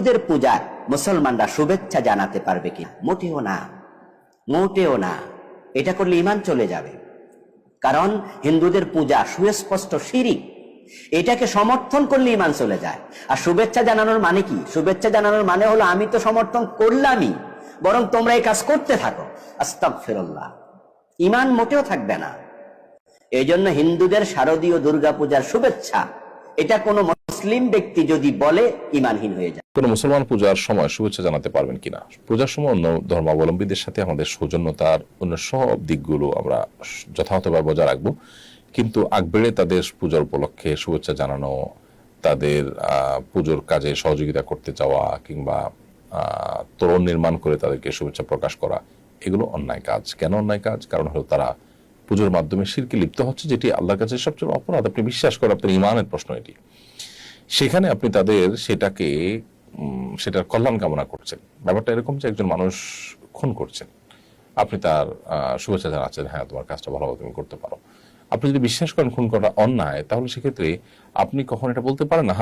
ওদের পূজায় মুসলমানরা শুভেচ্ছা জানাতে পারবে কি? মোটেও না, মোটেও না। এটা করলে ঈমান চলে যাবে। কারণ হিন্দুদের পূজা সুস্পষ্ট শিরিক, এটাকে সমর্থন করলে ঈমান চলে যায়। আর শুভেচ্ছা জানানোর মানে কি? শুভেচ্ছা জানানোর মানে হলো আমি তো সমর্থন করলামই, বরং তোমরা এই কাজ করতে থাকো। আস্তাগফিরুল্লাহ। ঈমান মোটেও থাকবে না। এই জন্য হিন্দুদের শারদীয় দুর্গা পূজার শুভেচ্ছা, এটা কোনো মুসলিম ব্যক্তি যদি বলে ঈমানহীন হয়ে যায়। কোন মুসলমান পূজার সময় শুভেচ্ছা জানাতে পারবেন কিনা? পূজার সময় অন্য ধর্মাবলম্বীদের সাথে আমাদের সৌজন্যতার অন্য সব দিকগুলো আমরা যথাযথভাবে বজায় রাখবো, কিন্তু আগ বেড়ে তাদের পূজার উপলক্ষে শুভেচ্ছা জানানো, তাদের পুজোর কাজে সহযোগিতা করতে যাওয়া, কিংবা তোরণ নির্মাণ করে তাদেরকে শুভেচ্ছা প্রকাশ করা, এগুলো অন্যায় কাজ। কেন অন্যায় কাজ? কারণ হলো তারা পুজোর মাধ্যমে শিরকে লিপ্ত হচ্ছে, যেটি আল্লাহর কাছে সবচেয়ে অপরাধ। আপনি বিশ্বাস করেন, আপনার ঈমানের প্রশ্ন এটি। সেখানে আপনি তাদের সেটার কল্যাণ কামনা করছেন। ব্যাপারটা এরকম যে একজন মানুষ খুন করছেন, আপনি তার শুভেচ্ছা জানাচ্ছেন, হ্যাঁ তোমার কাজটা ভালোভাবে তুমি করতে পারো। আপনি যদি বিশ্বাস করেন খুন করা অন্যায়, তাহলে সেক্ষেত্রে আপনি কখন এটা বলতে পারেন না